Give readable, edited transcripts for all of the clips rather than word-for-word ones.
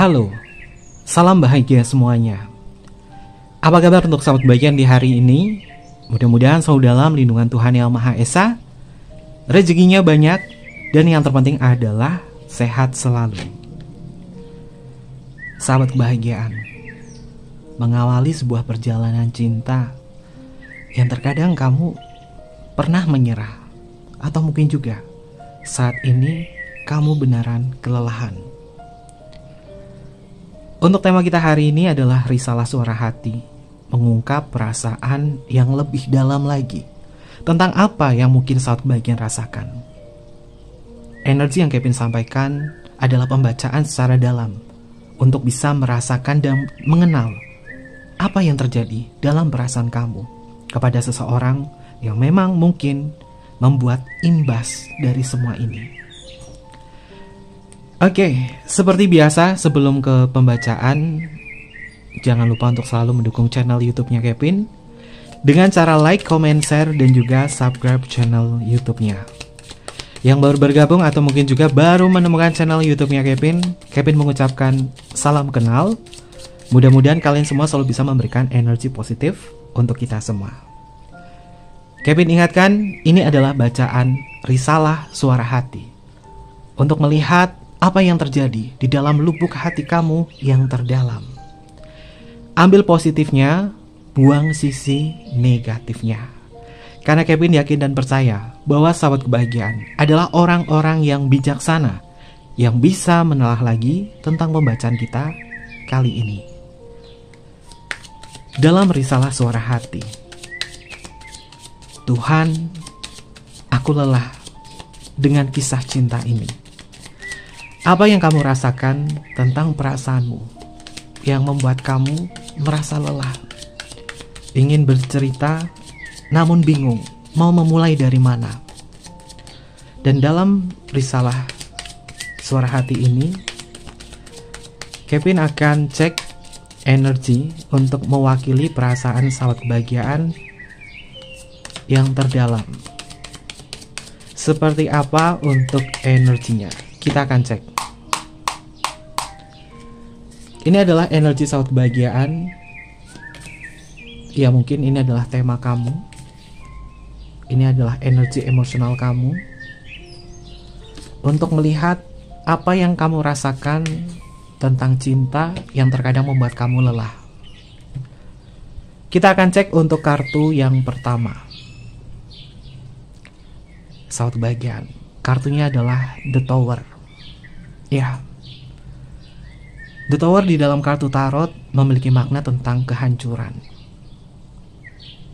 Halo, salam bahagia semuanya. Apa kabar untuk sahabat kebaikan di hari ini? Mudah-mudahan selalu dalam lindungan Tuhan Yang Maha Esa, rezekinya banyak, dan yang terpenting adalah sehat selalu. Sahabat kebahagiaan, mengawali sebuah perjalanan cinta yang terkadang kamu pernah menyerah, atau mungkin juga saat ini kamu benaran kelelahan. Untuk tema kita hari ini adalah risalah suara hati, mengungkap perasaan yang lebih dalam lagi tentang apa yang mungkin saat kebahagiaan rasakan. Energi yang Kevin sampaikan adalah pembacaan secara dalam untuk bisa merasakan dan mengenal apa yang terjadi dalam perasaan kamu kepada seseorang yang memang mungkin membuat imbas dari semua ini. Oke, seperti biasa sebelum ke pembacaan, jangan lupa untuk selalu mendukung channel YouTube-nya Kevin dengan cara like, comment, share, dan juga subscribe channel YouTube-nya. Yang baru bergabung atau mungkin juga baru menemukan channel YouTube-nya Kevin mengucapkan salam kenal. Mudah-mudahan kalian semua selalu bisa memberikan energi positif untuk kita semua. Kevin ingatkan, ini adalah bacaan risalah suara hati untuk melihat apa yang terjadi di dalam lubuk hati kamu yang terdalam. Ambil positifnya, buang sisi negatifnya. Karena Kevin yakin dan percaya bahwa sahabat kebahagiaan adalah orang-orang yang bijaksana, yang bisa menelah lagi tentang pembacaan kita kali ini. Dalam risalah suara hati, Tuhan, aku lelah dengan kisah cinta ini. Apa yang kamu rasakan tentang perasaanmu yang membuat kamu merasa lelah? Ingin bercerita namun bingung mau memulai dari mana? Dan dalam risalah suara hati ini, Kevin akan cek energi untuk mewakili perasaan sahabat kebahagiaan yang terdalam. Seperti apa untuk energinya? Kita akan cek. Ini adalah energi sahabat kebahagiaan. Ya, mungkin ini adalah tema kamu. Ini adalah energi emosional kamu untuk melihat apa yang kamu rasakan tentang cinta yang terkadang membuat kamu lelah. Kita akan cek untuk kartu yang pertama. Sahabat kebahagiaan, kartunya adalah The Tower. Ya, The Tower di dalam kartu tarot memiliki makna tentang kehancuran.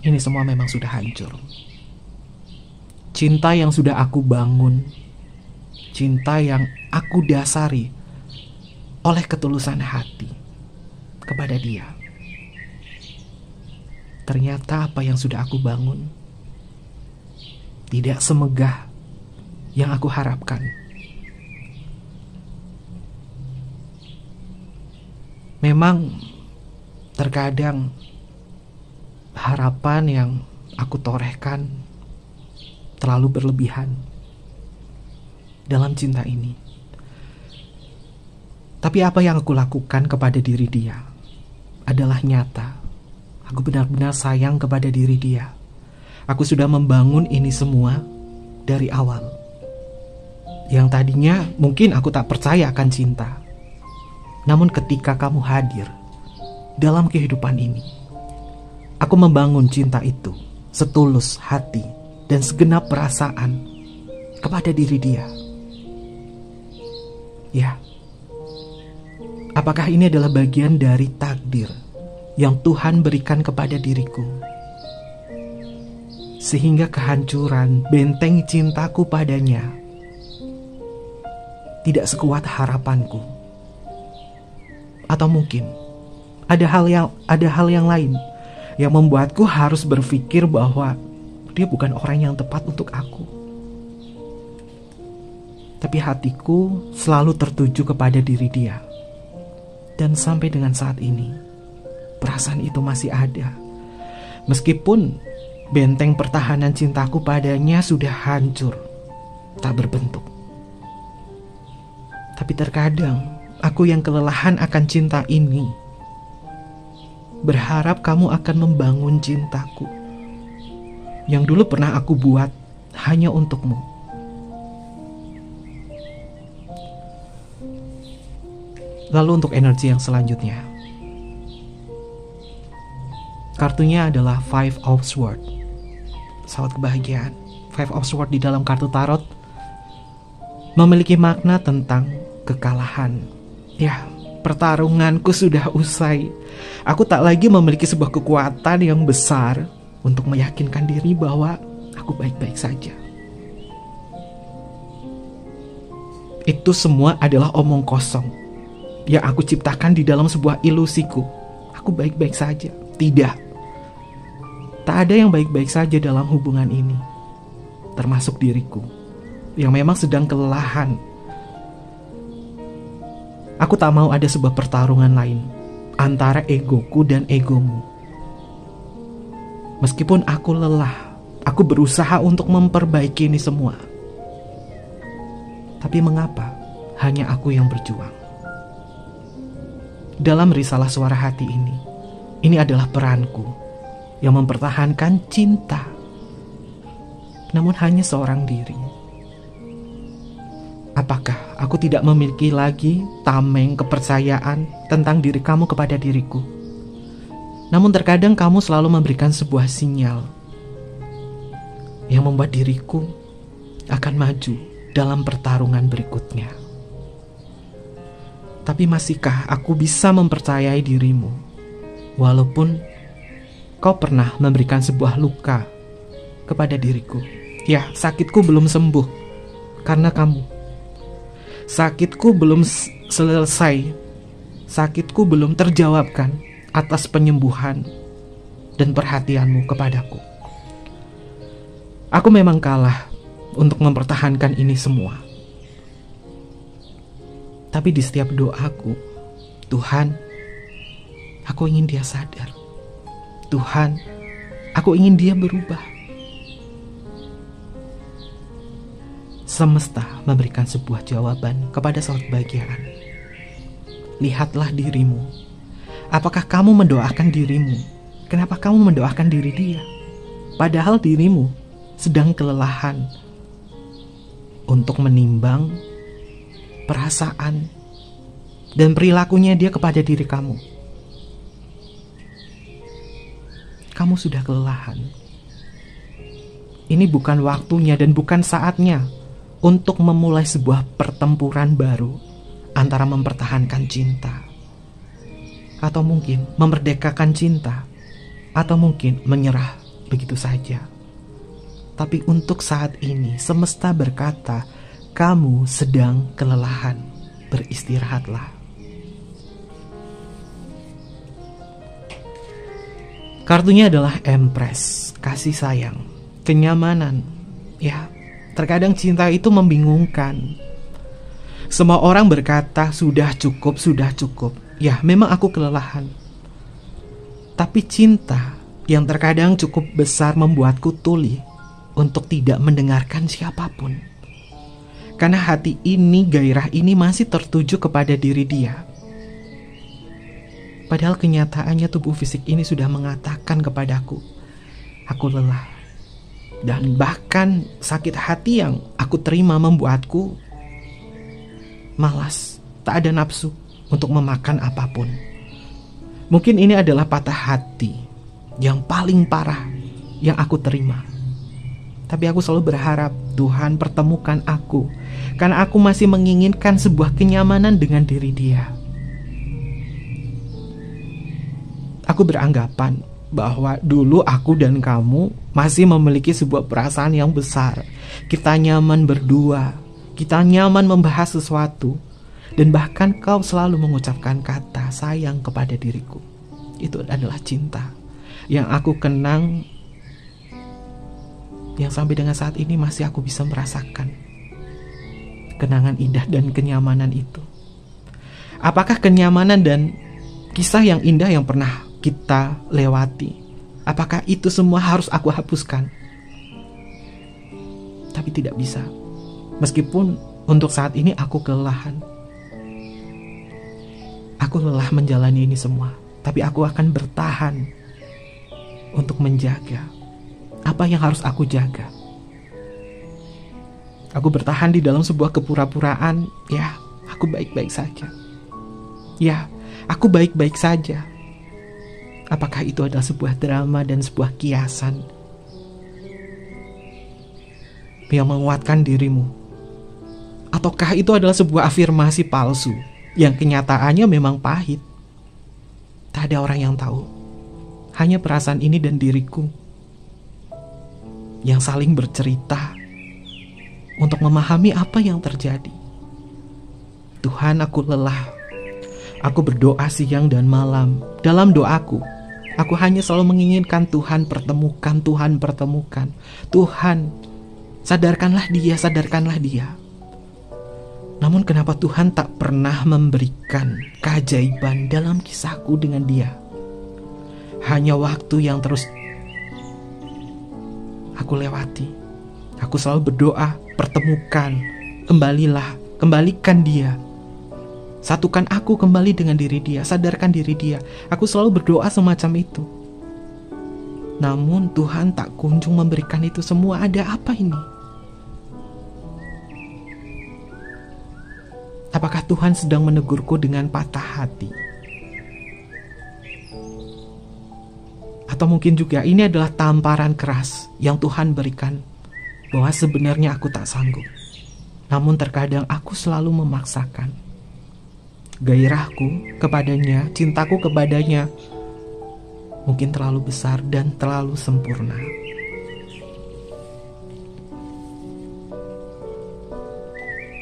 Ini semua memang sudah hancur. Cinta yang sudah aku bangun, cinta yang aku dasari oleh ketulusan hati kepada dia. Ternyata apa yang sudah aku bangun tidak semegah yang aku harapkan. Memang terkadang harapan yang aku torehkan terlalu berlebihan dalam cinta ini. Tapi apa yang aku lakukan kepada diri dia adalah nyata. Aku benar-benar sayang kepada diri dia. Aku sudah membangun ini semua dari awal. Yang tadinya mungkin aku tak percaya akan cinta. Namun ketika kamu hadir dalam kehidupan ini, aku membangun cinta itu setulus hati dan segenap perasaan kepada diri dia. Ya, apakah ini adalah bagian dari takdir yang Tuhan berikan kepada diriku? Sehingga kehancuran benteng cintaku padanya tidak sekuat harapanku. Atau mungkin ada hal yang lain yang membuatku harus berpikir bahwa dia bukan orang yang tepat untuk aku. Tapi hatiku selalu tertuju kepada diri dia. Dan sampai dengan saat ini, perasaan itu masih ada. Meskipun benteng pertahanan cintaku padanya sudah hancur, tak berbentuk. Tapi terkadang Aku yang kelelahan akan cinta ini. Berharap kamu akan membangun cintaku yang dulu pernah aku buat hanya untukmu. Lalu untuk energi yang selanjutnya, kartunya adalah Five of Swords, sahabat kebahagiaan. Five of Swords di dalam kartu tarot memiliki makna tentang kekalahan. Ya, pertarunganku sudah usai. Aku tak lagi memiliki sebuah kekuatan yang besar untuk meyakinkan diri bahwa aku baik-baik saja. Itu semua adalah omong kosong yang aku ciptakan di dalam sebuah ilusiku. Aku baik-baik saja. Tidak. Tak ada yang baik-baik saja dalam hubungan ini, termasuk diriku yang memang sedang kelelahan. Aku tak mau ada sebuah pertarungan lain antara egoku dan egomu. Meskipun aku lelah, aku berusaha untuk memperbaiki ini semua. Tapi mengapa hanya aku yang berjuang? Dalam risalah suara hati ini adalah peranku yang mempertahankan cinta, namun hanya seorang diri. Apakah aku tidak memiliki lagi tameng kepercayaan tentang diri kamu kepada diriku? Namun terkadang kamu selalu memberikan sebuah sinyal yang membuat diriku akan maju dalam pertarungan berikutnya. Tapi masihkah aku bisa mempercayai dirimu walaupun kau pernah memberikan sebuah luka kepada diriku? Ya, sakitku belum sembuh karena kamu. Sakitku belum selesai. Sakitku belum terjawabkan atas penyembuhan dan perhatianmu kepadaku. Aku memang kalah untuk mempertahankan ini semua. Tapi di setiap doaku, Tuhan, aku ingin dia sadar. Tuhan, aku ingin dia berubah. Semesta memberikan sebuah jawaban kepada sahabat kebahagiaan. Lihatlah dirimu. Apakah kamu mendoakan dirimu? Kenapa kamu mendoakan diri dia? Padahal dirimu sedang kelelahan untuk menimbang perasaan dan perilakunya dia kepada diri kamu. Kamu sudah kelelahan. Ini bukan waktunya dan bukan saatnya untuk memulai sebuah pertempuran baru antara mempertahankan cinta, atau mungkin memerdekakan cinta, atau mungkin menyerah begitu saja. Tapi untuk saat ini semesta berkata, kamu sedang kelelahan, beristirahatlah. Kartunya adalah Empress, kasih sayang, kenyamanan. Ya, terkadang cinta itu membingungkan. Semua orang berkata, sudah cukup, sudah cukup. Ya, memang aku kelelahan. Tapi cinta yang terkadang cukup besar membuatku tuli untuk tidak mendengarkan siapapun. Karena hati ini, gairah ini masih tertuju kepada diri dia. Padahal kenyataannya tubuh fisik ini sudah mengatakan kepadaku, aku lelah. Dan bahkan sakit hati yang aku terima membuatku malas, tak ada nafsu untuk memakan apapun. Mungkin ini adalah patah hati yang paling parah yang aku terima. Tapi aku selalu berharap Tuhan pertemukan aku, karena aku masih menginginkan sebuah kenyamanan dengan diri dia. Aku beranggapan bahwa dulu aku dan kamu masih memiliki sebuah perasaan yang besar. Kita nyaman berdua, kita nyaman membahas sesuatu, dan bahkan kau selalu mengucapkan kata sayang kepada diriku. Itu adalah cinta yang aku kenang, yang sampai dengan saat ini masih aku bisa merasakan kenangan indah dan kenyamanan itu. Apakah kenyamanan dan kisah yang indah yang pernah kita lewati, apakah itu semua harus aku hapuskan? Tapi tidak bisa. Meskipun untuk saat ini aku kelelahan, Aku lelah menjalani ini semua, tapi aku akan bertahan untuk menjaga apa yang harus aku jaga. Aku bertahan di dalam sebuah kepura-puraan. Ya, aku baik-baik saja. Ya, aku baik-baik saja. Apakah itu adalah sebuah drama dan sebuah kiasan yang menguatkan dirimu? Ataukah itu adalah sebuah afirmasi palsu yang kenyataannya memang pahit? Tak ada orang yang tahu. Hanya perasaan ini dan diriku yang saling bercerita untuk memahami apa yang terjadi. Tuhan, aku lelah. Aku berdoa siang dan malam. Dalam doaku, aku hanya selalu menginginkan Tuhan pertemukan, Tuhan pertemukan. Tuhan, sadarkanlah dia, sadarkanlah dia. Namun kenapa Tuhan tak pernah memberikan keajaiban dalam kisahku dengan dia? Hanya waktu yang terus aku lewati. Aku selalu berdoa, pertemukan, kembalilah, kembalikan dia. Satukan aku kembali dengan diri dia, sadarkan diri dia. Aku selalu berdoa semacam itu. Namun Tuhan tak kunjung memberikan itu semua. Ada apa ini? Apakah Tuhan sedang menegurku dengan patah hati? Atau mungkin juga ini adalah tamparan keras yang Tuhan berikan, bahwa sebenarnya aku tak sanggup. Namun terkadang aku selalu memaksakan. Gairahku kepadanya, cintaku kepadanya mungkin terlalu besar dan terlalu sempurna.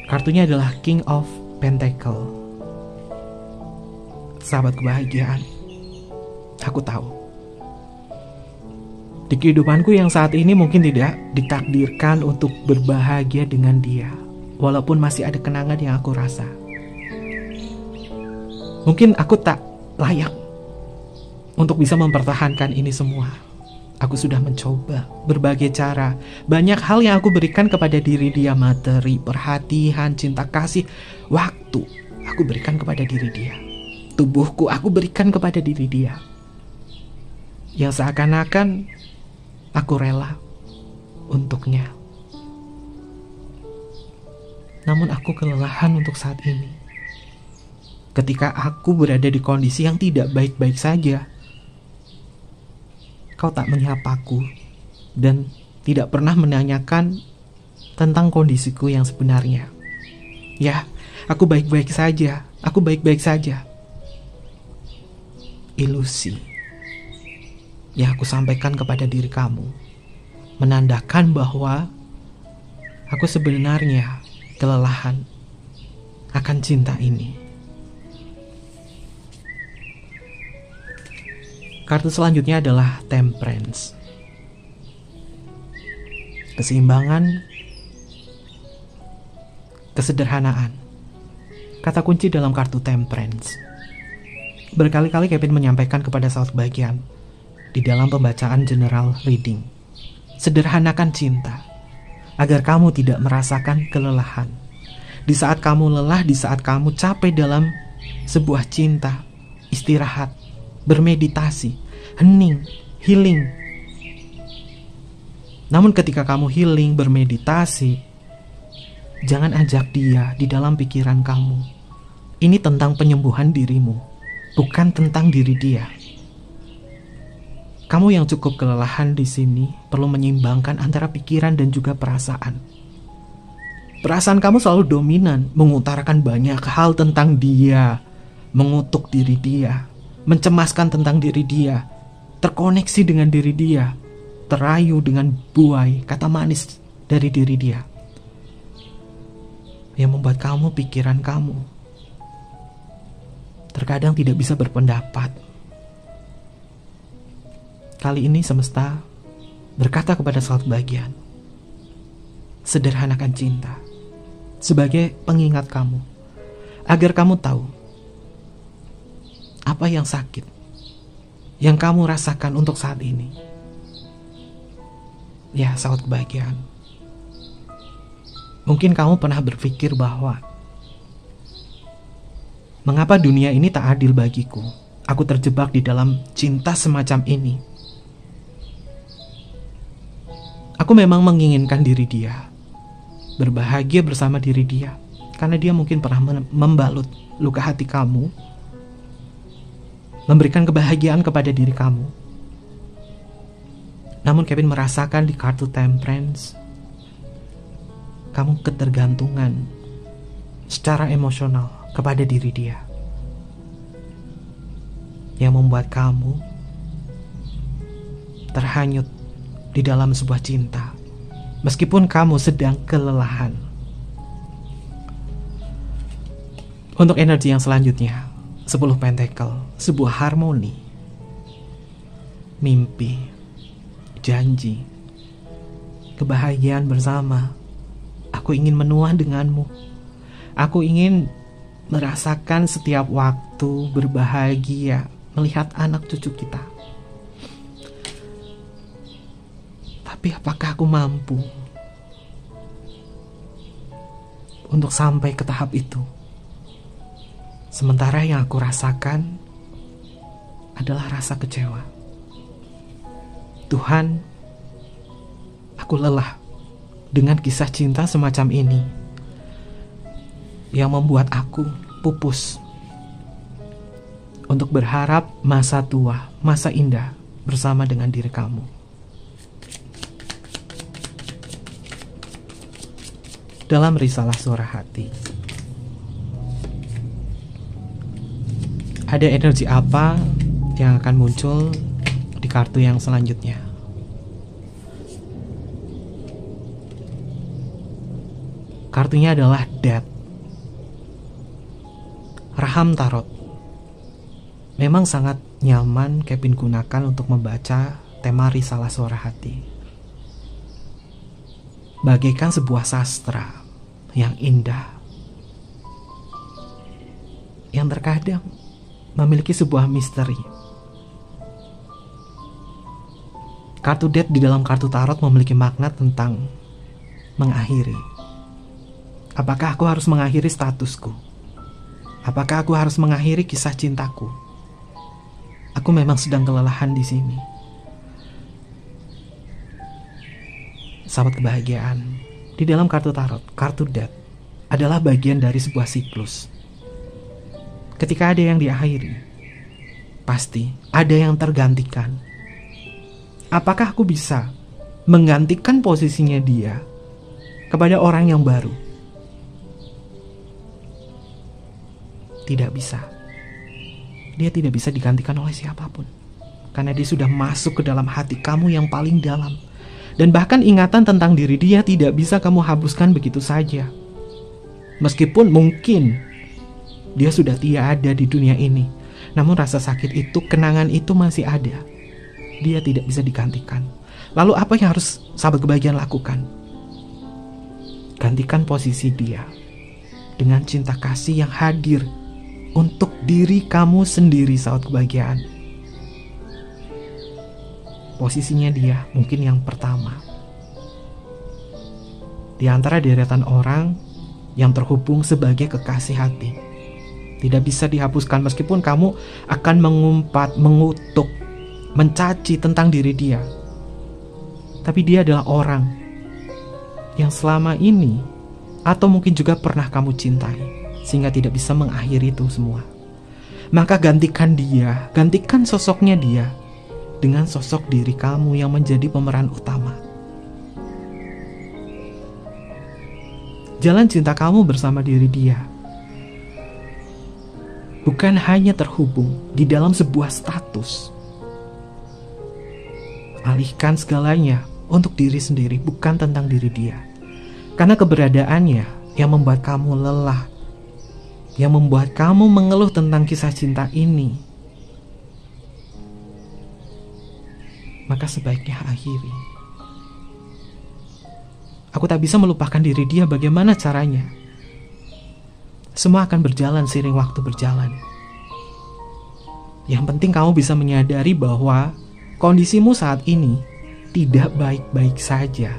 Kartunya adalah King of Pentacle. Sahabat kebahagiaan, aku tahu di kehidupanku yang saat ini mungkin tidak ditakdirkan untuk berbahagia dengan dia, walaupun masih ada kenangan yang aku rasa. Mungkin aku tak layak untuk bisa mempertahankan ini semua. Aku sudah mencoba berbagai cara. Banyak hal yang aku berikan kepada diri dia. Materi, perhatian, cinta kasih, waktu aku berikan kepada diri dia. Tubuhku aku berikan kepada diri dia. Yang seakan-akan aku rela untuknya. Namun aku kelelahan untuk saat ini. Ketika aku berada di kondisi yang tidak baik-baik saja, kau tak menyapaku dan tidak pernah menanyakan tentang kondisiku yang sebenarnya. Ya, aku baik-baik saja. Aku baik-baik saja. Ilusi yang aku sampaikan kepada diri kamu menandakan bahwa aku sebenarnya kelelahan akan cinta ini. Kartu selanjutnya adalah Temperance. Keseimbangan, kesederhanaan. Kata kunci dalam kartu Temperance. Berkali-kali Kevin menyampaikan kepada sahabat bagian di dalam pembacaan general reading. Sederhanakan cinta, agar kamu tidak merasakan kelelahan. Di saat kamu lelah, di saat kamu capek dalam sebuah cinta, istirahat, bermeditasi, hening, healing. Namun ketika kamu healing, bermeditasi, jangan ajak dia di dalam pikiran kamu. Ini tentang penyembuhan dirimu, bukan tentang diri dia. Kamu yang cukup kelelahan di sini perlu menyeimbangkan antara pikiran dan juga perasaan. Perasaan kamu selalu dominan, mengutarakan banyak hal tentang dia, mengutuk diri dia, mencemaskan tentang diri dia, terkoneksi dengan diri dia, terayu dengan buai kata manis dari diri dia, yang membuat kamu, pikiran kamu terkadang tidak bisa berpendapat. Kali ini semesta berkata kepada sahabat bagian, sederhanakan cinta sebagai pengingat kamu, agar kamu tahu apa yang sakit yang kamu rasakan untuk saat ini. Ya, sahabat kebahagiaan, mungkin kamu pernah berpikir bahwa Mengapa dunia ini tak adil bagiku? Aku terjebak di dalam cinta semacam ini. Aku memang menginginkan diri dia, berbahagia bersama diri dia, karena dia mungkin pernah membalut luka hati kamu, memberikan kebahagiaan kepada diri kamu. Namun Kevin merasakan di kartu Temperance, kamu ketergantungan secara emosional kepada diri dia, yang membuat kamu terhanyut di dalam sebuah cinta, meskipun kamu sedang kelelahan. Untuk energi yang selanjutnya, 10 Pentacle, sebuah harmoni, mimpi, janji, kebahagiaan bersama. Aku ingin menua denganmu. Aku ingin merasakan setiap waktu berbahagia melihat anak cucu kita. Tapi apakah aku mampu untuk sampai ke tahap itu? Sementara yang aku rasakan adalah rasa kecewa. Tuhan, aku lelah dengan kisah cinta semacam ini yang membuat aku pupus untuk berharap masa tua, masa indah bersama dengan diri kamu. Dalam risalah suara hati, ada energi apa yang akan muncul di kartu yang selanjutnya? Kartunya adalah Death. Raham Tarot. Memang sangat nyaman Kevin gunakan untuk membaca tema risalah suara hati. Bagaikan sebuah sastra yang indah, yang terkadang memiliki sebuah misteri. Kartu Death di dalam kartu tarot memiliki makna tentang mengakhiri. Apakah aku harus mengakhiri statusku? Apakah aku harus mengakhiri kisah cintaku? Aku memang sedang kelelahan di sini. Sahabat kebahagiaan, di dalam kartu tarot, kartu Death adalah bagian dari sebuah siklus. Ketika ada yang diakhiri, pasti ada yang tergantikan. Apakah aku bisa menggantikan posisinya dia kepada orang yang baru? Tidak bisa. Dia tidak bisa digantikan oleh siapapun, karena dia sudah masuk ke dalam hati kamu yang paling dalam. Dan bahkan ingatan tentang diri dia tidak bisa kamu hapuskan begitu saja. Meskipun mungkin dia sudah tidak ada di dunia ini, namun rasa sakit itu, kenangan itu masih ada. Dia tidak bisa digantikan. Lalu apa yang harus sahabat kebahagiaan lakukan? Gantikan posisi dia dengan cinta kasih yang hadir untuk diri kamu sendiri, sahabat kebahagiaan. Posisinya dia mungkin yang pertama di antara deretan orang yang terhubung sebagai kekasih hati. Tidak bisa dihapuskan meskipun kamu akan mengumpat, mengutuk, mencaci tentang diri dia. Tapi dia adalah orang yang selama ini atau mungkin juga pernah kamu cintai, sehingga tidak bisa mengakhiri itu semua. Maka gantikan dia, gantikan sosoknya dia dengan sosok diri kamu yang menjadi pemeran utama. Jalan cinta kamu bersama diri dia bukan hanya terhubung di dalam sebuah status. Alihkan segalanya untuk diri sendiri, bukan tentang diri dia. Karena keberadaannya yang membuat kamu lelah, yang membuat kamu mengeluh tentang kisah cinta ini, maka sebaiknya akhiri. Aku tak bisa melupakan diri dia, bagaimana caranya? Semua akan berjalan seiring waktu berjalan. Yang penting kamu bisa menyadari bahwa kondisimu saat ini tidak baik-baik saja.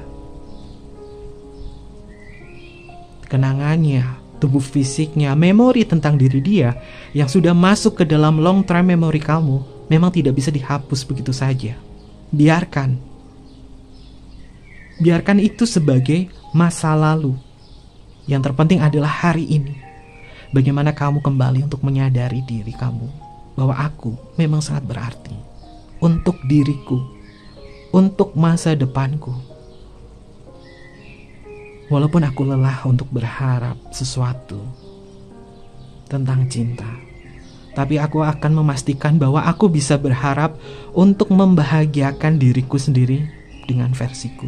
Kenangannya tubuh fisiknya, memori tentang diri dia yang sudah masuk ke dalam long term memory kamu memang tidak bisa dihapus begitu saja. Biarkan itu sebagai masa lalu. Yang terpenting adalah hari ini. Bagaimana kamu kembali untuk menyadari diri kamu bahwa aku memang sangat berarti untuk diriku, untuk masa depanku. Walaupun aku lelah untuk berharap sesuatu tentang cinta, tapi aku akan memastikan bahwa aku bisa berharap untuk membahagiakan diriku sendiri dengan versiku.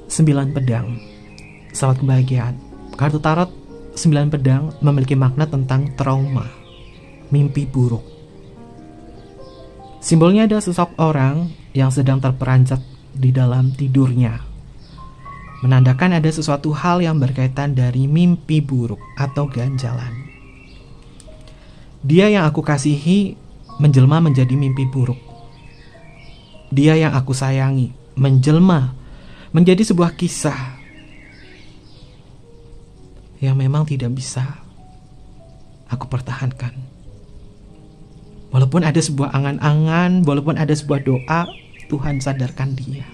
9 pedang, sahabat kebahagiaan. Kartu tarot 9 pedang memiliki makna tentang trauma, mimpi buruk. Simbolnya ada sosok orang yang sedang terperanjat di dalam tidurnya, menandakan ada sesuatu hal yang berkaitan dari mimpi buruk atau ganjalan. Dia yang aku kasihi menjelma menjadi mimpi buruk. Dia yang aku sayangi menjelma menjadi sebuah kisah yang memang tidak bisa aku pertahankan. Walaupun ada sebuah angan-angan, walaupun ada sebuah doa, Tuhan sadarkan dia,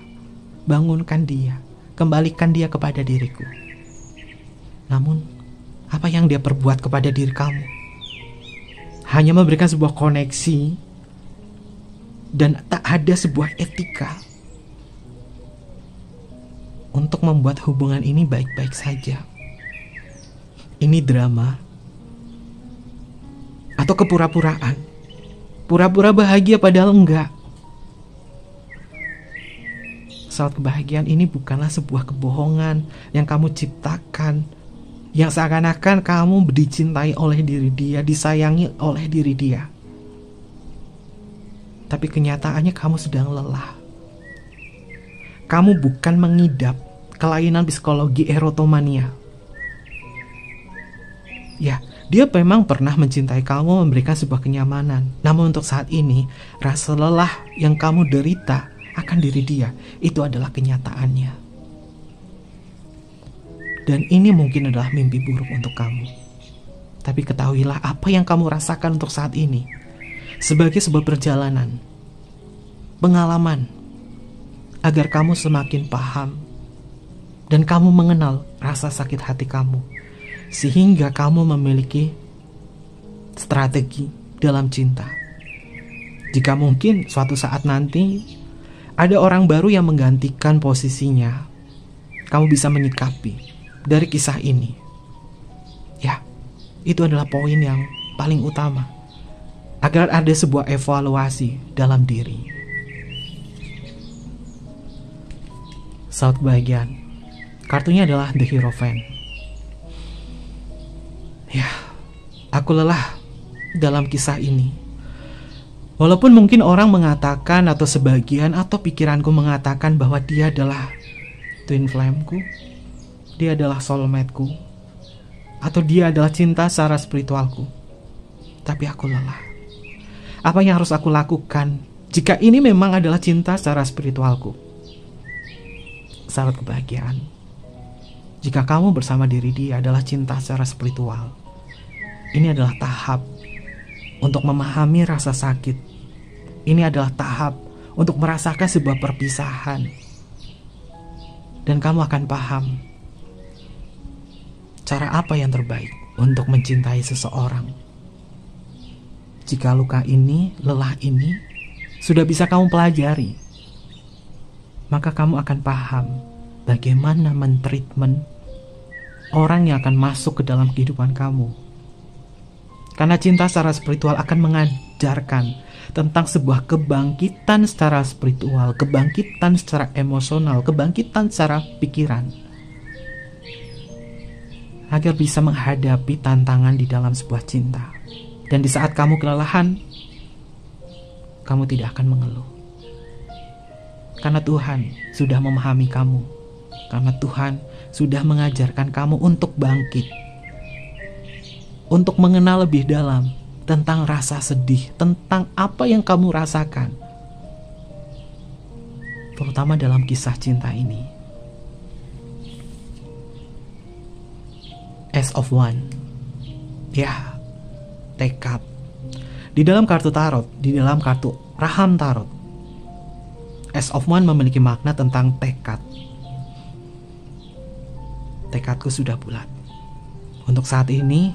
bangunkan dia, kembalikan dia kepada diriku. Namun, apa yang dia perbuat kepada diri kamu? Hanya memberikan sebuah koneksi dan tak ada sebuah etika untuk membuat hubungan ini baik-baik saja. Ini drama atau kepura-puraan. Pura-pura bahagia padahal enggak. Saat kebahagiaan ini bukanlah sebuah kebohongan yang kamu ciptakan, yang seakan-akan kamu dicintai oleh diri dia, disayangi oleh diri dia. Tapi kenyataannya kamu sedang lelah. Kamu bukan mengidap kelainan psikologi erotomania. Ya, dia memang pernah mencintai kamu, memberikan sebuah kenyamanan. Namun untuk saat ini, rasa lelah yang kamu derita akan diri dia, itu adalah kenyataannya. Dan ini mungkin adalah mimpi buruk untuk kamu. Tapi ketahuilah apa yang kamu rasakan untuk saat ini sebagai sebuah perjalanan, pengalaman, agar kamu semakin paham dan kamu mengenal rasa sakit hati kamu, sehingga kamu memiliki strategi dalam cinta. Jika mungkin suatu saat nanti ada orang baru yang menggantikan posisinya, kamu bisa menyikapi dari kisah ini. Ya, itu adalah poin yang paling utama, agar ada sebuah evaluasi dalam diri. Saat kebahagiaan, kartunya adalah The Hierophant. Ya, aku lelah dalam kisah ini. Walaupun mungkin orang mengatakan atau sebagian atau pikiranku mengatakan bahwa dia adalah twin flameku, dia adalah soulmateku, atau dia adalah cinta secara spiritualku. Tapi aku lelah. Apa yang harus aku lakukan jika ini memang adalah cinta secara spiritualku? Sahabat kebahagiaan, jika kamu bersama diri dia adalah cinta secara spiritual, ini adalah tahap untuk memahami rasa sakit. Ini adalah tahap untuk merasakan sebuah perpisahan. Dan kamu akan paham cara apa yang terbaik untuk mencintai seseorang. Jika luka ini, lelah ini sudah bisa kamu pelajari, maka kamu akan paham bagaimana mentreatment orang yang akan masuk ke dalam kehidupan kamu. Karena cinta secara spiritual akan mengajarkan tentang sebuah kebangkitan secara spiritual, kebangkitan secara emosional, kebangkitan secara pikiran, agar bisa menghadapi tantangan di dalam sebuah cinta. Dan di saat kamu kelelahan, kamu tidak akan mengeluh. Karena Tuhan sudah memahami kamu. Karena Tuhan sudah mengajarkan kamu untuk bangkit, untuk mengenal lebih dalam tentang rasa sedih, tentang apa yang kamu rasakan, terutama dalam kisah cinta ini. Ace of One. Ya, tekad. Di dalam kartu tarot, di dalam kartu Raham Tarot, Ace of One memiliki makna tentang tekad. Tekadku sudah bulat. Untuk saat ini,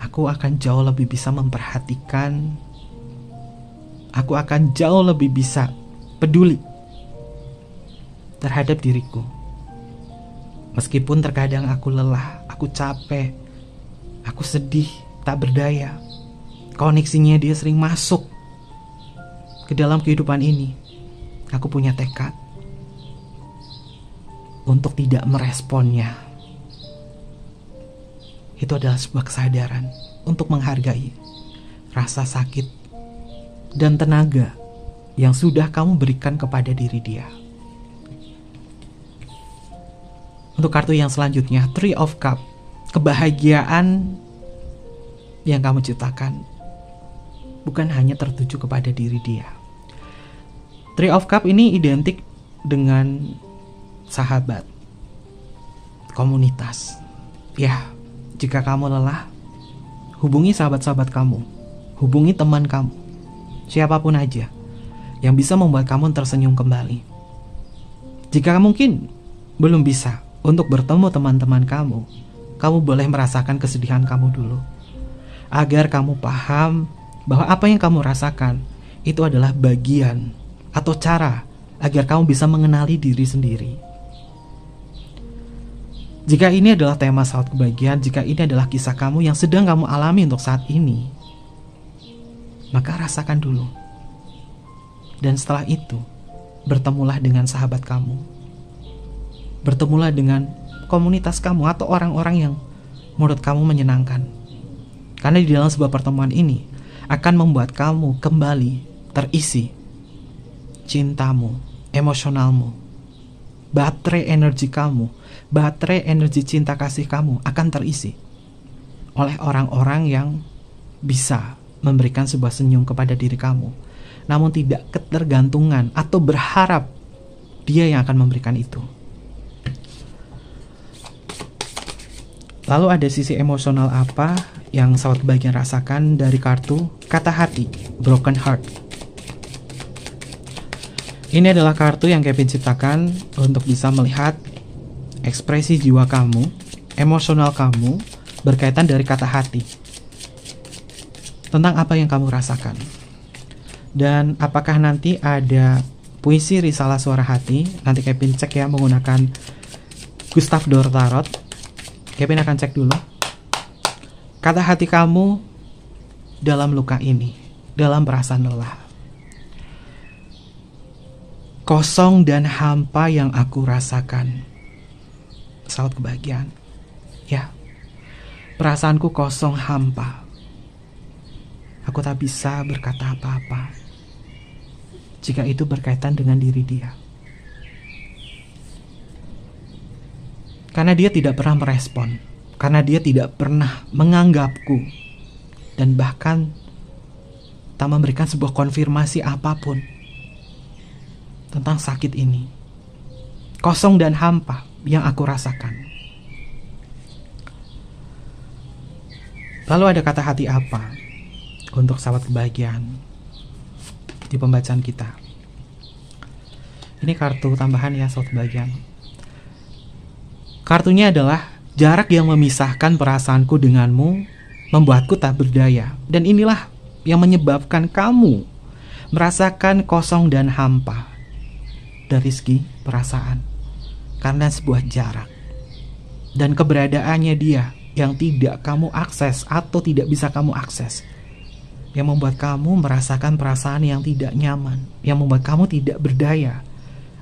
aku akan jauh lebih bisa memperhatikan. Aku akan jauh lebih bisa peduli terhadap diriku. Meskipun terkadang aku lelah, aku capek, aku sedih, tak berdaya. Koneksinya dia sering masuk ke dalam kehidupan ini. Aku punya tekad untuk tidak meresponnya. Itu adalah sebuah kesadaran untuk menghargai rasa sakit dan tenaga yang sudah kamu berikan kepada diri dia. Untuk kartu yang selanjutnya, Three of Cups. Kebahagiaan yang kamu ciptakan bukan hanya tertuju kepada diri dia. Three of Cups ini identik dengan sahabat, komunitas. Ya, jika kamu lelah, hubungi sahabat-sahabat kamu, hubungi teman kamu, siapapun aja yang bisa membuat kamu tersenyum kembali. Jika mungkin belum bisa untuk bertemu teman-teman kamu boleh merasakan kesedihan kamu dulu, agar kamu paham bahwa apa yang kamu rasakan itu adalah bagian atau cara agar kamu bisa mengenali diri sendiri. Jika ini adalah tema saat kebahagiaan, jika ini adalah kisah kamu yang sedang kamu alami untuk saat ini, maka rasakan dulu. Dan setelah itu, bertemulah dengan sahabat kamu. Bertemulah dengan komunitas kamu atau orang-orang yang menurut kamu menyenangkan. Karena di dalam sebuah pertemuan ini akan membuat kamu kembali terisi cintamu, emosionalmu, baterai energi kamu, baterai energi cinta kasih kamu akan terisi oleh orang-orang yang bisa memberikan sebuah senyum kepada diri kamu, namun tidak ketergantungan atau berharap dia yang akan memberikan itu. Lalu ada sisi emosional apa yang sahabat kebahagiaan rasakan dari kartu kata hati, Broken Heart. Ini adalah kartu yang Kevin ciptakan untuk bisa melihat ekspresi jiwa kamu, emosional kamu berkaitan dari kata hati. Tentang apa yang kamu rasakan. Dan apakah nanti ada puisi risalah suara hati? Nanti Kevin cek ya menggunakan Gustav Dor Tarot. Kevin akan cek dulu. Kata hati kamu dalam luka ini, dalam perasaan lelah. Kosong dan hampa yang aku rasakan. Saat kebahagiaan. Ya, perasaanku kosong hampa. Aku tak bisa berkata apa-apa jika itu berkaitan dengan diri dia. Karena dia tidak pernah merespon, karena dia tidak pernah menganggapku, dan bahkan tak memberikan sebuah konfirmasi apapun tentang sakit ini. Kosong dan hampa yang aku rasakan. Lalu ada kata hati apa untuk sahabat kebahagiaan di pembacaan kita? Ini kartu tambahan ya sahabat kebahagiaan. Kartunya adalah jarak yang memisahkan perasaanku denganmu membuatku tak berdaya. Dan inilah yang menyebabkan kamu merasakan kosong dan hampa dari segi perasaan. Karena sebuah jarak. Dan keberadaannya dia yang tidak kamu akses atau tidak bisa kamu akses. Yang membuat kamu merasakan perasaan yang tidak nyaman. Yang membuat kamu tidak berdaya.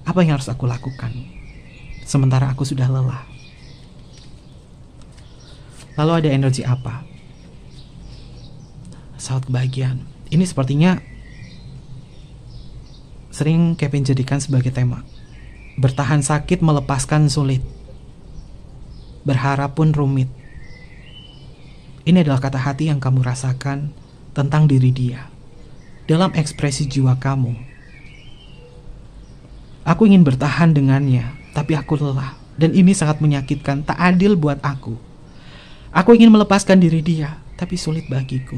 Apa yang harus aku lakukan? Sementara aku sudah lelah. Lalu ada energi apa? Saat kebahagiaan. Ini sepertinya sering Kevin jadikan sebagai tema. Bertahan sakit melepaskan sulit. Berharap pun rumit. Ini adalah kata hati yang kamu rasakan tentang diri dia. Dalam ekspresi jiwa kamu. Aku ingin bertahan dengannya, tapi aku lelah. Dan ini sangat menyakitkan, tak adil buat aku. Aku ingin melepaskan diri dia, tapi sulit bagiku.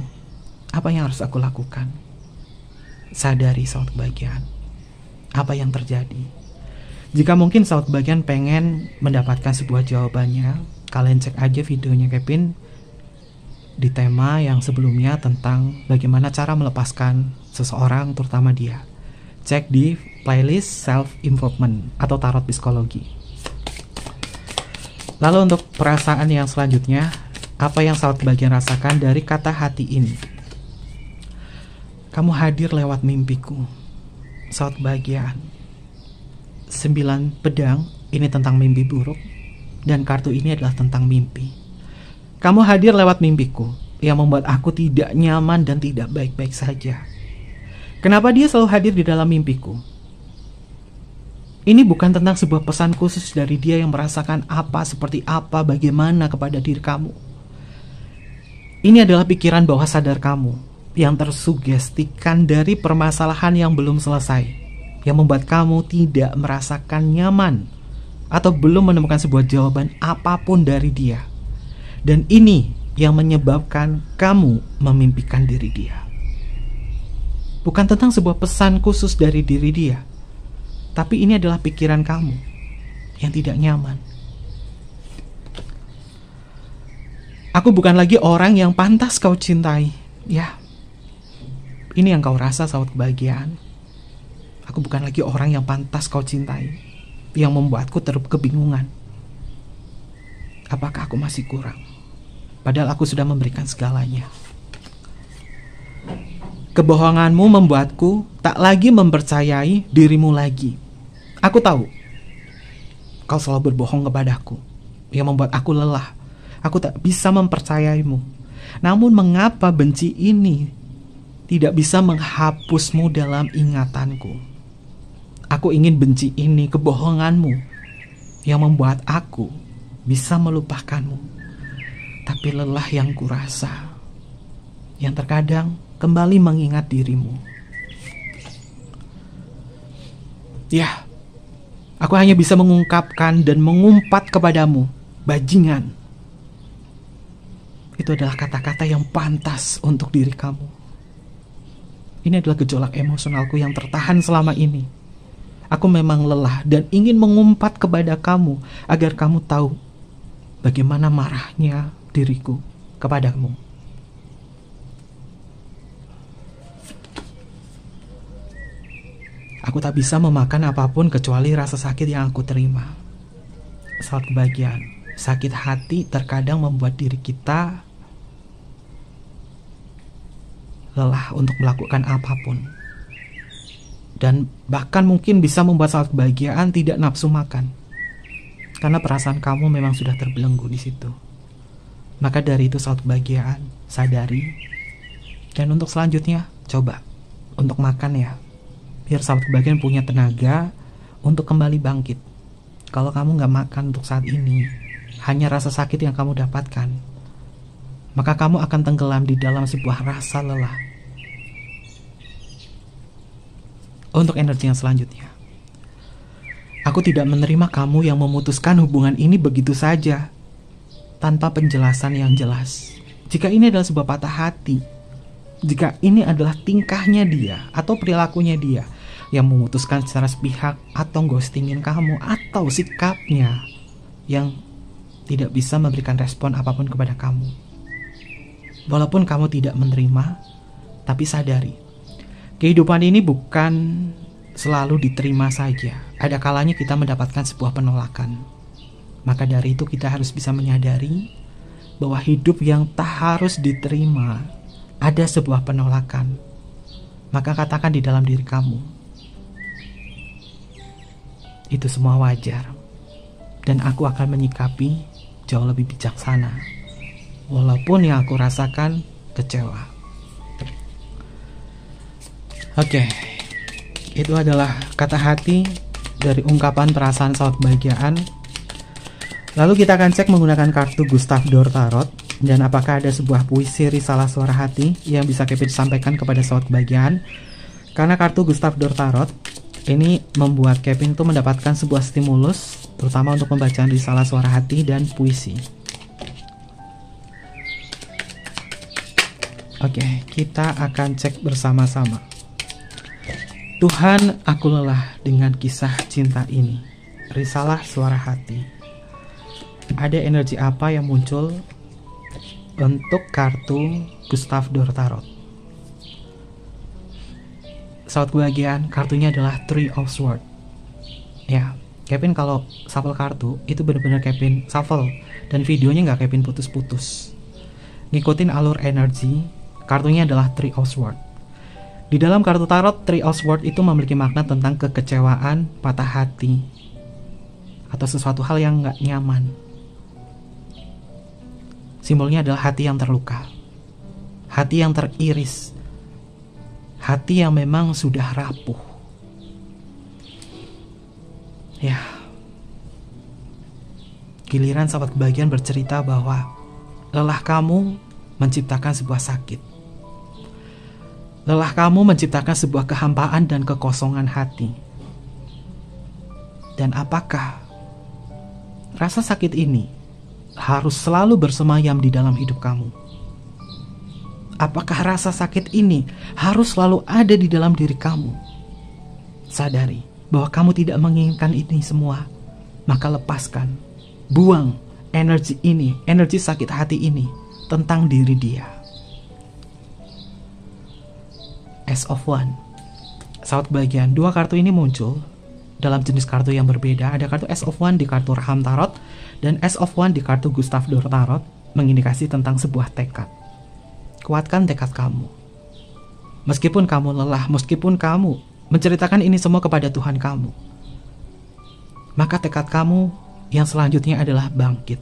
Apa yang harus aku lakukan? Sadari sahabat kebahagiaan, apa yang terjadi. Jika mungkin sahabat kebahagiaan pengen mendapatkan sebuah jawabannya, kalian cek aja videonya Kevin di tema yang sebelumnya tentang bagaimana cara melepaskan seseorang, terutama dia. Cek di playlist self improvement atau tarot psikologi. Lalu untuk perasaan yang selanjutnya, apa yang sahabat kebahagiaan rasakan dari kata hati ini? Kamu hadir lewat mimpiku. Sahabat kebahagiaan, 9 pedang ini tentang mimpi buruk, dan kartu ini adalah tentang mimpi. Kamu hadir lewat mimpiku yang membuat aku tidak nyaman dan tidak baik-baik saja. Kenapa dia selalu hadir di dalam mimpiku? Ini bukan tentang sebuah pesan khusus dari dia yang merasakan apa, seperti apa, bagaimana kepada diri kamu. Ini adalah pikiran bawah sadar kamu yang tersugestikan dari permasalahan yang belum selesai, yang membuat kamu tidak merasakan nyaman atau belum menemukan sebuah jawaban apapun dari dia. Dan ini yang menyebabkan kamu memimpikan diri dia. Bukan tentang sebuah pesan khusus dari diri dia, tapi ini adalah pikiran kamu yang tidak nyaman. Aku bukan lagi orang yang pantas kau cintai. Ya, ini yang kau rasa sahabat kebahagiaan. Aku bukan lagi orang yang pantas kau cintai, yang membuatku kebingungan. Apakah aku masih kurang? Padahal aku sudah memberikan segalanya. Kebohonganmu membuatku tak lagi mempercayai dirimu lagi. Aku tahu kau selalu berbohong kepadaku, yang membuat aku lelah. Aku tak bisa mempercayaimu. Namun mengapa benci ini tidak bisa menghapusmu dalam ingatanku? Aku ingin benci ini, kebohonganmu, yang membuat aku bisa melupakanmu. Tapi lelah yang kurasa, yang terkadang kembali mengingat dirimu. Ya, aku hanya bisa mengungkapkan dan mengumpat kepadamu, bajingan. Itu adalah kata-kata yang pantas untuk diri kamu. Ini adalah gejolak emosionalku yang tertahan selama ini. Aku memang lelah dan ingin mengumpat kepada kamu agar kamu tahu bagaimana marahnya diriku kepadamu. Aku tak bisa memakan apapun kecuali rasa sakit yang aku terima. Saat kebahagiaan, sakit hati terkadang membuat diri kita lelah untuk melakukan apapun. Dan bahkan mungkin bisa membuat saat kebahagiaan tidak nafsu makan. Karena perasaan kamu memang sudah terbelenggu di situ. Maka dari itu saat kebahagiaan, sadari. Dan untuk selanjutnya, coba untuk makan ya. Biar sahabat kebahagiaan punya tenaga untuk kembali bangkit. Kalau kamu gak makan untuk saat ini, hanya rasa sakit yang kamu dapatkan, maka kamu akan tenggelam di dalam sebuah rasa lelah. Untuk energi yang selanjutnya, aku tidak menerima kamu yang memutuskan hubungan ini begitu saja, tanpa penjelasan yang jelas. Jika ini adalah sebuah patah hati, jika ini adalah tingkahnya dia atau perilakunya dia yang memutuskan secara sepihak atau ghostingin kamu, atau sikapnya yang tidak bisa memberikan respon apapun kepada kamu, walaupun kamu tidak menerima, tapi sadari, kehidupan ini bukan selalu diterima saja. Ada kalanya kita mendapatkan sebuah penolakan. Maka dari itu kita harus bisa menyadari bahwa hidup yang tak harus diterima, ada sebuah penolakan. Maka katakan di dalam diri kamu, itu semua wajar, dan aku akan menyikapi jauh lebih bijaksana, walaupun yang aku rasakan kecewa. Oke, itu adalah kata hati dari ungkapan perasaan saat kebahagiaan. Lalu kita akan cek menggunakan kartu Gustav Dor Tarot, dan apakah ada sebuah puisi risalah suara hati yang bisa Kevin sampaikan kepada saat kebahagiaan. Karena kartu Gustav Dor Tarot Ini membuat Kevin tuh mendapatkan sebuah stimulus, terutama untuk pembacaan risalah suara hati dan puisi. Oke, kita akan cek bersama-sama. Tuhan, aku lelah dengan kisah cinta ini. Risalah suara hati. Ada energi apa yang muncul untuk kartu Gustav Dor Tarot? Saat kebahagiaan, kartunya adalah Three of Swords. Ya, Kevin kalau shuffle kartu, itu benar-benar Kevin shuffle. Dan videonya nggak Kevin putus-putus. Ngikutin alur energi, kartunya adalah Three of Swords. Di dalam kartu tarot, Three of Swords itu memiliki makna tentang kekecewaan, patah hati, atau sesuatu hal yang nggak nyaman. Simbolnya adalah hati yang terluka, hati yang teriris, hati yang memang sudah rapuh. Ya, giliran sahabat kebahagiaan bercerita bahwa lelah kamu menciptakan sebuah sakit. Lelah kamu menciptakan sebuah kehampaan dan kekosongan hati. Dan apakah rasa sakit ini harus selalu bersemayam di dalam hidup kamu? Apakah rasa sakit ini harus selalu ada di dalam diri kamu? Sadari bahwa kamu tidak menginginkan ini semua. Maka lepaskan, buang energi ini, energi sakit hati ini tentang diri dia. Ace of Wands. Sahabat kebahagiaan, dua kartu ini muncul dalam jenis kartu yang berbeda. Ada kartu Ace of Wands di kartu Raham Tarot dan Ace of Wands di kartu Gustav Dor Tarot, mengindikasi tentang sebuah tekad. Kuatkan tekad kamu. Meskipun kamu lelah, meskipun kamu menceritakan ini semua kepada Tuhan kamu, maka tekad kamu yang selanjutnya adalah bangkit,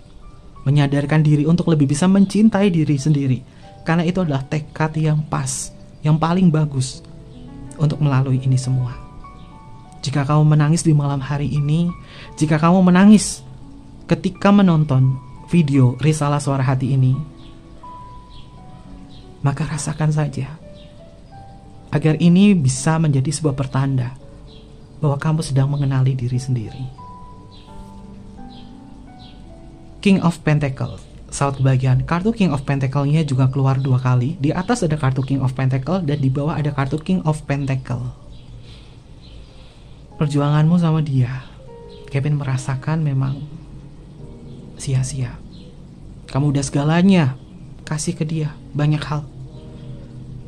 menyadarkan diri untuk lebih bisa mencintai diri sendiri, karena itu adalah tekad yang pas, yang paling bagus untuk melalui ini semua. Jika kamu menangis di malam hari ini, jika kamu menangis ketika menonton video Risalah Suara Hati ini, maka rasakan saja, agar ini bisa menjadi sebuah pertanda bahwa kamu sedang mengenali diri sendiri. King of Pentacles. Sahabat kebahagiaan, kartu King of Pentacle-nya juga keluar dua kali. Di atas ada kartu King of Pentacle dan di bawah ada kartu King of Pentacle. Perjuanganmu sama dia, Kevin merasakan memang sia-sia. Kamu udah segalanya kasih ke dia, banyak hal.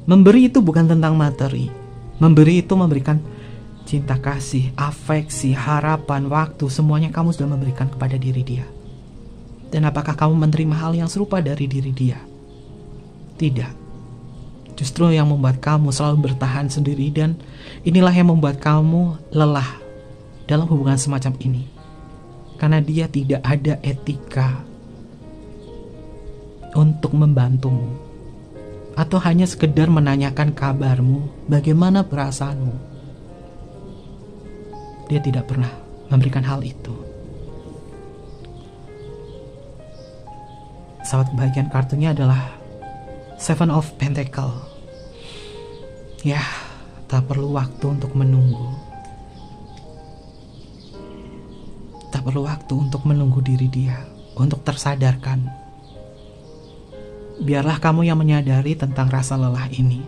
Memberi itu bukan tentang materi. Memberi itu memberikan cinta kasih, afeksi, harapan, waktu, semuanya kamu sudah memberikan kepada diri dia. Dan apakah kamu menerima hal yang serupa dari diri dia? Tidak. Justru yang membuat kamu selalu bertahan sendiri, dan inilah yang membuat kamu lelah dalam hubungan semacam ini. Karena dia tidak ada etika untuk membantumu, atau hanya sekedar menanyakan kabarmu, bagaimana perasaanmu. Dia tidak pernah memberikan hal itu. Sahabat kebahagiaan, kartunya adalah Seven of Pentacles. Ya, tak perlu waktu untuk menunggu. Tak perlu waktu untuk menunggu diri dia, untuk tersadarkan. Biarlah kamu yang menyadari tentang rasa lelah ini.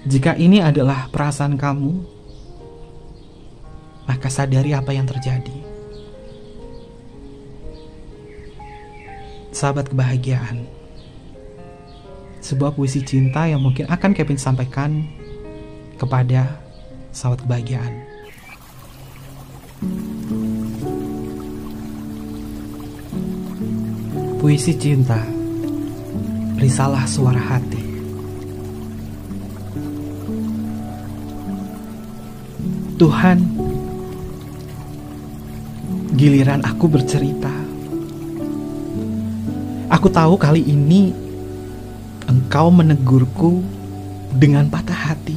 Jika ini adalah perasaan kamu, maka sadari apa yang terjadi. Sahabat kebahagiaan, sebuah puisi cinta yang mungkin akan Kevin sampaikan kepada sahabat kebahagiaan. Puisi cinta, risalah suara hati. Tuhan, giliran aku bercerita. Aku tahu kali ini Engkau menegurku dengan patah hati.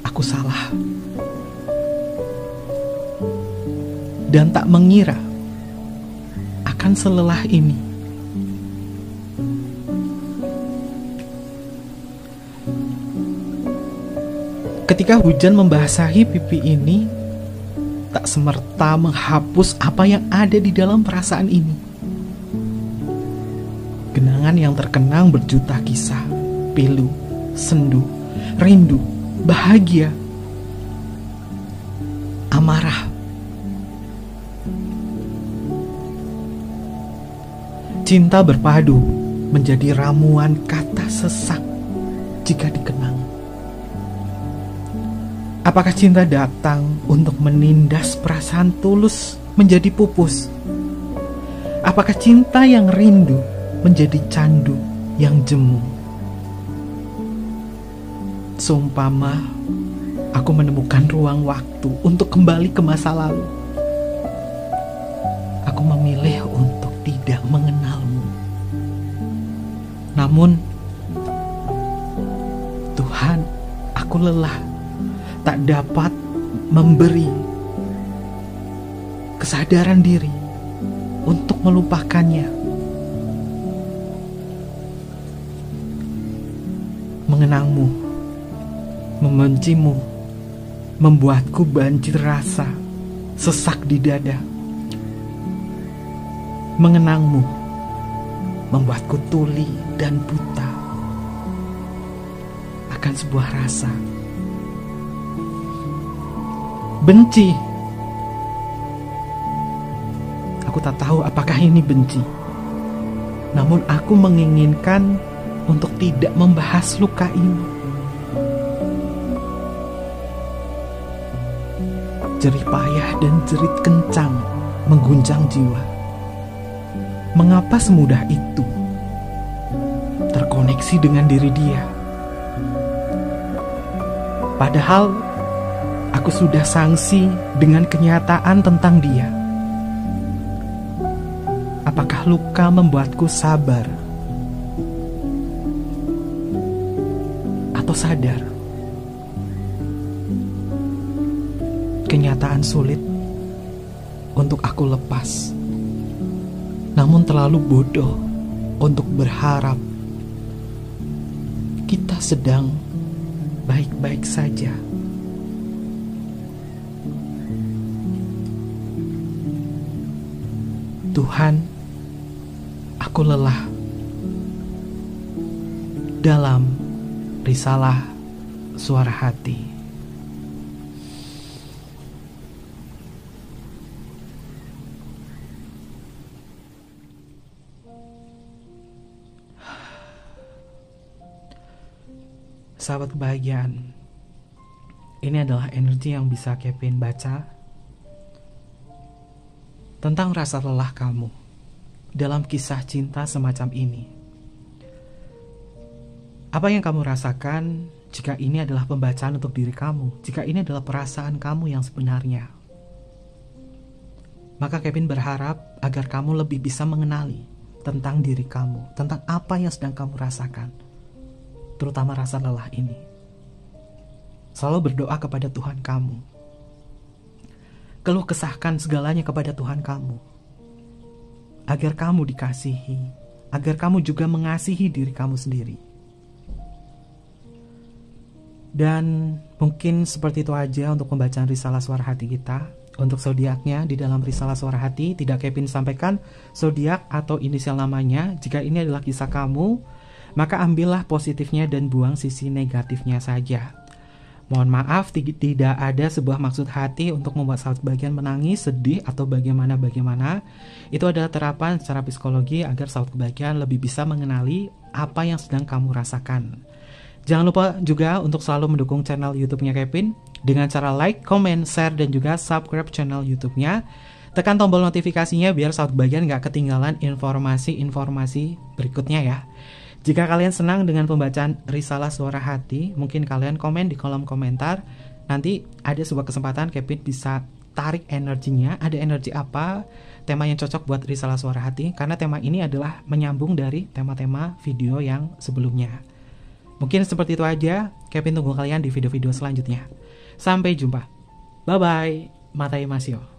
Aku salah dan tak mengira akan selelah ini. Ketika hujan membasahi pipi ini, tak semerta menghapus apa yang ada di dalam perasaan ini. Kenangan yang terkenang berjuta kisah, pilu, sendu, rindu, bahagia, amarah. Cinta berpadu menjadi ramuan kata sesak jika dikenang. Apakah cinta datang untuk menindas perasaan tulus menjadi pupus? Apakah cinta yang rindu menjadi candu yang jemu? Seumpama aku menemukan ruang waktu untuk kembali ke masa lalu, aku memilih untuk tidak mengenalmu. Namun, Tuhan, aku lelah, tak dapat memberi kesadaran diri untuk melupakannya. Mengenangmu, membencimu, membuatku banjir rasa, sesak di dada. Mengenangmu, membuatku tuli dan buta akan sebuah rasa. Benci. Aku tak tahu apakah ini benci. Namun aku menginginkan untuk tidak membahas luka ini. Jerih payah dan jerit kencang mengguncang jiwa. Mengapa semudah itu terkoneksi dengan diri dia? Padahal aku sudah sangsi dengan kenyataan tentang dia. Apakah luka membuatku sabar? Atau sadar? Kenyataan sulit untuk aku lepas. Namun terlalu bodoh untuk berharap kita sedang baik-baik saja. Tuhan, aku lelah. Dalam risalah suara hati. Sahabat kebahagiaan, ini adalah energi yang bisa Kevin baca tentang rasa lelah kamu dalam kisah cinta semacam ini. Apa yang kamu rasakan jika ini adalah pembacaan untuk diri kamu, jika ini adalah perasaan kamu yang sebenarnya? Maka Kevin berharap agar kamu lebih bisa mengenali tentang diri kamu, tentang apa yang sedang kamu rasakan, terutama rasa lelah ini. Selalu berdoa kepada Tuhan kamu. Keluh kesahkan segalanya kepada Tuhan kamu, agar kamu dikasihi, agar kamu juga mengasihi diri kamu sendiri. Dan mungkin seperti itu aja untuk pembacaan risalah suara hati kita. Untuk zodiaknya di dalam risalah suara hati tidak Kevin sampaikan zodiak atau inisial namanya. Jika ini adalah kisah kamu, maka ambillah positifnya dan buang sisi negatifnya saja. Mohon maaf, tidak ada sebuah maksud hati untuk membuat sahabat bagian menangis, sedih, atau bagaimana. Itu adalah terapan secara psikologi agar sahabat kebahagiaan lebih bisa mengenali apa yang sedang kamu rasakan. Jangan lupa juga untuk selalu mendukung channel YouTube-nya Kevin dengan cara like, comment, share, dan juga subscribe channel YouTube-nya. Tekan tombol notifikasinya biar sahabat bagian gak ketinggalan informasi-informasi berikutnya ya. Jika kalian senang dengan pembacaan risalah suara hati, mungkin kalian komen di kolom komentar. Nanti ada sebuah kesempatan Kevin bisa tarik energinya. Ada energi apa, tema yang cocok buat risalah suara hati. Karena tema ini adalah menyambung dari tema-tema video yang sebelumnya. Mungkin seperti itu aja. Kevin tunggu kalian di video-video selanjutnya. Sampai jumpa. Bye-bye. Matai Masio.